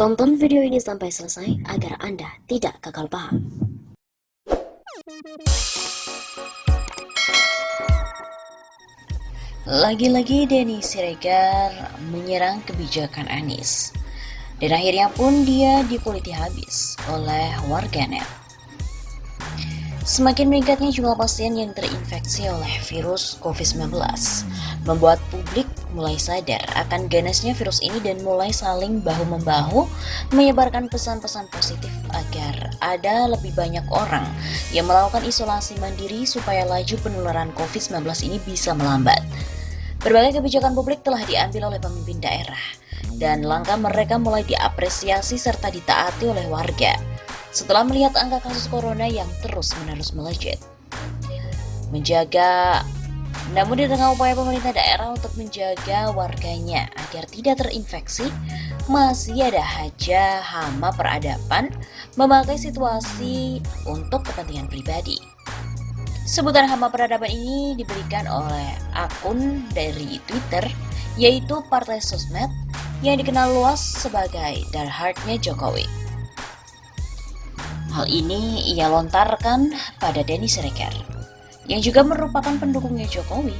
Tonton video ini sampai selesai agar Anda tidak gagal paham. Lagi-lagi Denny Siregar menyerang kebijakan Anies. Dan akhirnya pun dia dikuliti habis oleh warganet. Semakin meningkatnya jumlah pasien yang terinfeksi oleh virus COVID-19 membuat publik mulai sadar akan ganasnya virus ini dan mulai saling bahu-membahu menyebarkan pesan-pesan positif agar ada lebih banyak orang yang melakukan isolasi mandiri supaya laju penularan COVID-19 ini bisa melambat. Berbagai kebijakan publik telah diambil oleh pemimpin daerah dan langkah mereka mulai diapresiasi serta ditaati oleh warga setelah melihat angka kasus corona yang terus-menerus melejit. Namun di tengah upaya pemerintah daerah untuk menjaga warganya agar tidak terinfeksi, masih ada saja hama peradaban memakai situasi untuk kepentingan pribadi. Sebutan hama peradaban ini diberikan oleh akun dari Twitter, yaitu Partai Sosmed yang dikenal luas sebagai Dark-Heartnya Jokowi. Hal ini ia lontarkan pada Denny Siregar, yang juga merupakan pendukungnya Jokowi.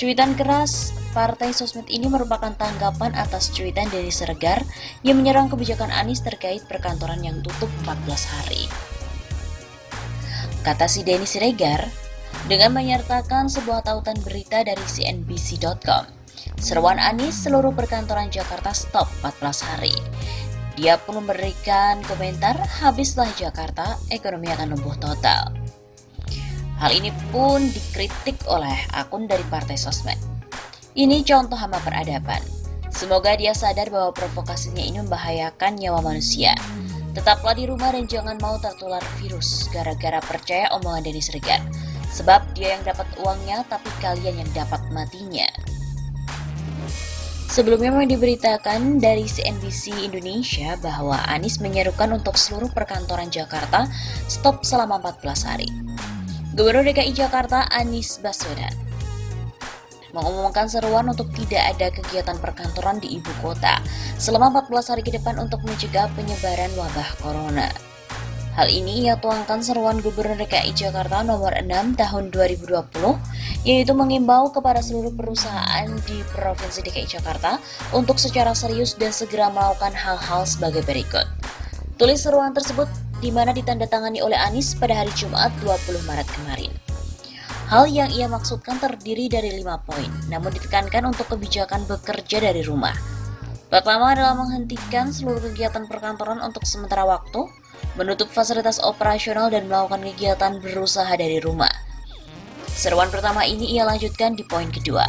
Cuitan keras Partai Sosmed ini merupakan tanggapan atas cuitan Denny Siregar yang menyerang kebijakan Anies terkait perkantoran yang tutup 14 hari. Kata si Denny Siregar, dengan menyertakan sebuah tautan berita dari cnbc.com, seruan Anies seluruh perkantoran Jakarta stop 14 hari. Dia pun memberikan komentar, habislah Jakarta, ekonomi akan lumpuh total. Hal ini pun dikritik oleh akun dari Partai Sosmed. Ini contoh hama peradaban. Semoga dia sadar bahwa provokasinya ini membahayakan nyawa manusia. Tetaplah di rumah dan jangan mau tertular virus gara-gara percaya omongan Denny Siregar. Sebab dia yang dapat uangnya tapi kalian yang dapat matinya. Sebelumnya memang diberitakan dari CNBC Indonesia bahwa Anies menyerukan untuk seluruh perkantoran Jakarta stop selama 14 hari. Gubernur DKI Jakarta Anies Baswedan mengumumkan seruan untuk tidak ada kegiatan perkantoran di ibu kota selama 14 hari ke depan untuk mencegah penyebaran wabah corona. Hal ini ia tuangkan seruan Gubernur DKI Jakarta nomor 6 tahun 2020, yaitu mengimbau kepada seluruh perusahaan di Provinsi DKI Jakarta untuk secara serius dan segera melakukan hal-hal sebagai berikut. Tulis seruan tersebut di mana ditandatangani oleh Anies pada hari Jumat 20 Maret kemarin. Hal yang ia maksudkan terdiri dari 5 poin, namun ditekankan untuk kebijakan bekerja dari rumah. Pertama adalah menghentikan seluruh kegiatan perkantoran untuk sementara waktu, menutup fasilitas operasional dan melakukan kegiatan berusaha dari rumah. Seruan pertama ini ia lanjutkan di poin kedua.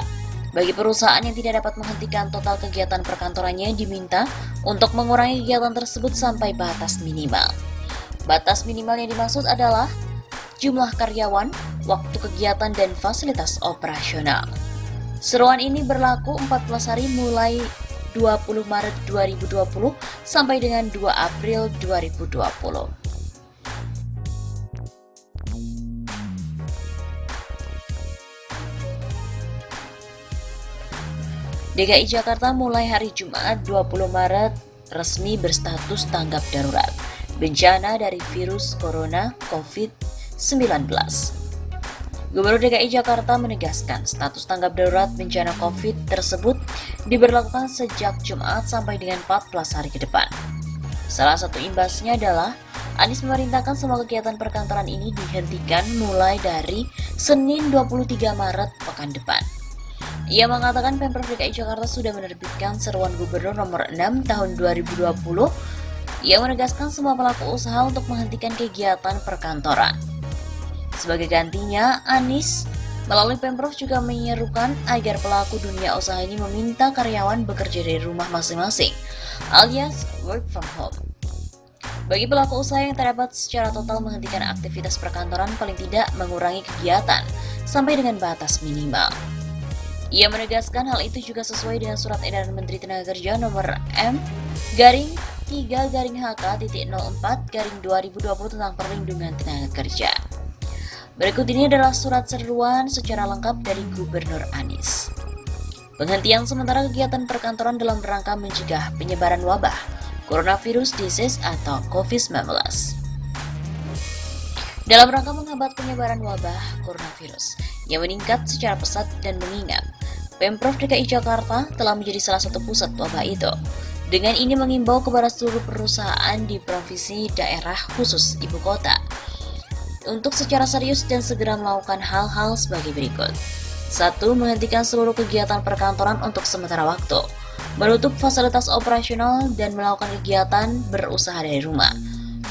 Bagi perusahaan yang tidak dapat menghentikan total kegiatan perkantorannya diminta untuk mengurangi kegiatan tersebut sampai batas minimal. Batas minimal yang dimaksud adalah jumlah karyawan, waktu kegiatan, dan fasilitas operasional. Seruan ini berlaku 14 hari mulai 20 Maret 2020 sampai dengan 2 April 2020. DKI Jakarta mulai hari Jumat 20 Maret resmi berstatus tanggap darurat bencana dari virus corona COVID-19. Gubernur DKI Jakarta menegaskan status tanggap darurat bencana COVID tersebut diberlakukan sejak Jumat sampai dengan 14 hari ke depan. Salah satu imbasnya adalah Anies memerintahkan semua kegiatan perkantoran ini dihentikan mulai dari Senin 23 Maret pekan depan. Ia mengatakan Pemprov DKI Jakarta sudah menerbitkan seruan Gubernur nomor 6 tahun 2020 yang menegaskan semua pelaku usaha untuk menghentikan kegiatan perkantoran. Sebagai gantinya, Anies melalui Pemprov juga menyerukan agar pelaku dunia usaha ini meminta karyawan bekerja dari rumah masing-masing, alias work from home. Bagi pelaku usaha yang terdapat secara total menghentikan aktivitas perkantoran paling tidak mengurangi kegiatan sampai dengan batas minimal. Ia menegaskan hal itu juga sesuai dengan Surat Edaran Menteri Tenaga Kerja nomor M-3-HK.04-2020 tentang perlindungan tenaga kerja. Berikut ini adalah surat seruan secara lengkap dari Gubernur Anies. Penghentian sementara kegiatan perkantoran dalam rangka mencegah penyebaran wabah coronavirus disease atau COVID-19. Dalam rangka menghambat penyebaran wabah coronavirus yang meningkat secara pesat dan mengingat Pemprov DKI Jakarta telah menjadi salah satu pusat wabah itu. Dengan ini mengimbau kepada seluruh perusahaan di provinsi daerah khusus ibu kota untuk secara serius dan segera melakukan hal-hal sebagai berikut. 1. Menghentikan seluruh kegiatan perkantoran untuk sementara waktu. Menutup fasilitas operasional dan melakukan kegiatan berusaha dari rumah.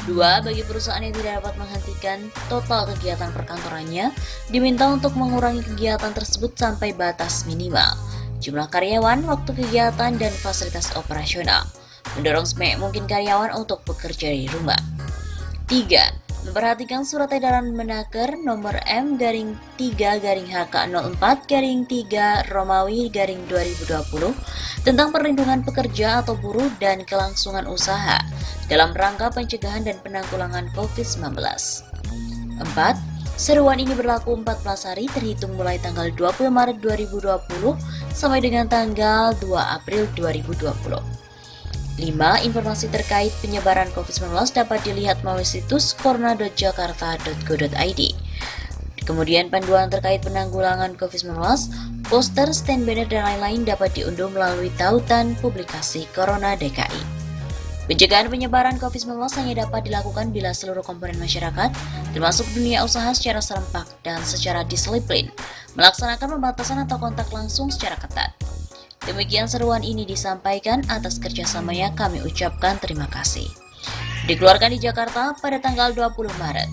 2. Bagi perusahaan yang tidak dapat menghentikan total kegiatan perkantorannya, diminta untuk mengurangi kegiatan tersebut sampai batas minimal jumlah karyawan, waktu kegiatan, dan fasilitas operasional. Mendorong sebanyak mungkin karyawan untuk bekerja dari rumah. 3. Memperhatikan surat edaran Menaker nomor M-3/04-3 tentang perlindungan pekerja atau buruh dan kelangsungan usaha dalam rangka pencegahan dan penanggulangan COVID-19. 4. Seruan ini berlaku 14 hari terhitung mulai tanggal 20 Maret 2020 sampai dengan tanggal 2 April 2020. 5. Informasi terkait penyebaran COVID-19 dapat dilihat melalui situs corona.jakarta.go.id. Kemudian panduan terkait penanggulangan COVID-19, poster, stand banner, dan lain-lain dapat diunduh melalui tautan publikasi Corona DKI. Pencegahan penyebaran COVID-19 hanya dapat dilakukan bila seluruh komponen masyarakat, termasuk dunia usaha secara serempak dan secara disiplin, melaksanakan pembatasan atau kontak langsung secara ketat. Demikian seruan ini disampaikan, atas kerjasamanya kami ucapkan terima kasih. Dikeluarkan di Jakarta pada tanggal 20 Maret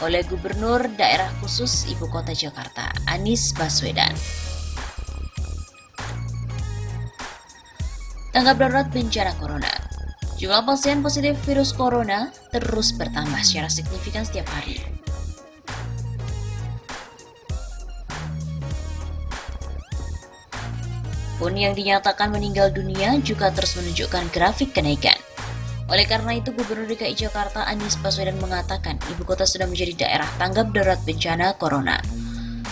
oleh Gubernur Daerah Khusus Ibu Kota Jakarta, Anies Baswedan. Tanggap darurat bencana corona. Jumlah pasien positif virus corona terus bertambah secara signifikan setiap hari. Pun yang dinyatakan meninggal dunia juga terus menunjukkan grafik kenaikan. Oleh karena itu, Gubernur DKI Jakarta Anies Baswedan mengatakan ibu kota sudah menjadi daerah tanggap darurat bencana corona.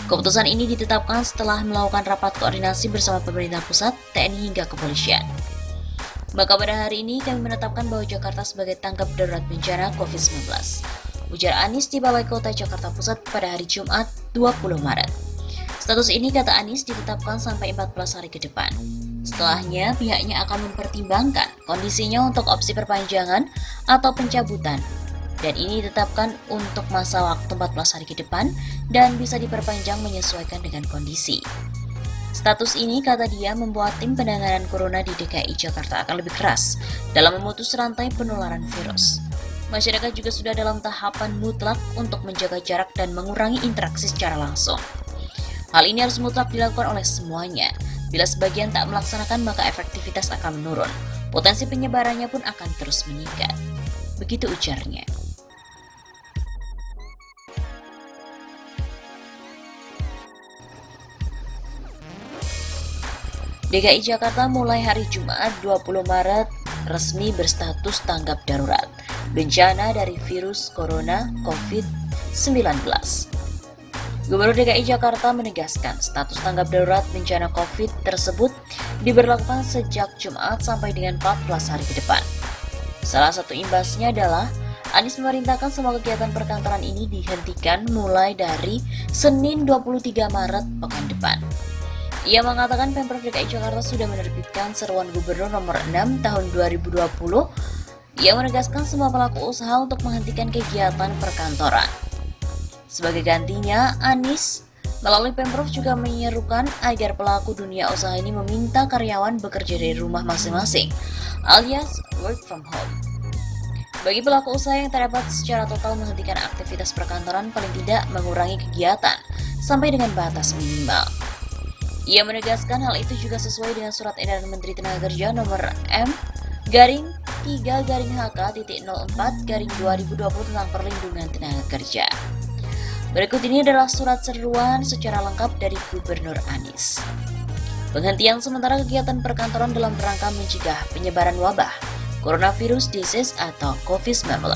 Keputusan ini ditetapkan setelah melakukan rapat koordinasi bersama pemerintah pusat, TNI hingga kepolisian. Maka pada hari ini kami menetapkan bahwa Jakarta sebagai tanggap darurat bencana COVID-19. Ujar Anies di Balai Kota Jakarta Pusat pada hari Jumat 20 Maret. Status ini, kata Anies, ditetapkan sampai 14 hari ke depan. Setelahnya, pihaknya akan mempertimbangkan kondisinya untuk opsi perpanjangan atau pencabutan. Dan ini ditetapkan untuk masa waktu 14 hari ke depan dan bisa diperpanjang menyesuaikan dengan kondisi. Status ini, kata dia, membuat tim penanganan corona di DKI Jakarta akan lebih keras dalam memutus rantai penularan virus. Masyarakat juga sudah dalam tahapan mutlak untuk menjaga jarak dan mengurangi interaksi secara langsung. Hal ini harus mutlak dilakukan oleh semuanya. Bila sebagian tak melaksanakan, maka efektivitas akan menurun. Potensi penyebarannya pun akan terus meningkat. Begitu ujarnya. DKI Jakarta mulai hari Jumat 20 Maret resmi berstatus tanggap darurat bencana dari virus corona COVID-19. Gubernur DKI Jakarta menegaskan status tanggap darurat bencana COVID tersebut diberlakukan sejak Jumat sampai dengan 14 hari ke depan. Salah satu imbasnya adalah Anies memerintahkan semua kegiatan perkantoran ini dihentikan mulai dari Senin 23 Maret pekan depan. Ia mengatakan Pemprov DKI Jakarta sudah menerbitkan seruan Gubernur nomor 6 tahun 2020 yang menegaskan semua pelaku usaha untuk menghentikan kegiatan perkantoran. Sebagai gantinya, Anies melalui Pemprov juga menyerukan agar pelaku dunia usaha ini meminta karyawan bekerja dari rumah masing-masing, alias work from home. Bagi pelaku usaha yang tak dapat secara total menghentikan aktivitas perkantoran, paling tidak mengurangi kegiatan sampai dengan batas minimal. Ia menegaskan hal itu juga sesuai dengan surat edaran Menteri Tenaga Kerja nomor M-3-HK.04-2020 tentang perlindungan tenaga kerja. Berikut ini adalah surat seruan secara lengkap dari Gubernur Anies. Penghentian sementara kegiatan perkantoran dalam rangka mencegah penyebaran wabah coronavirus disease atau COVID-19.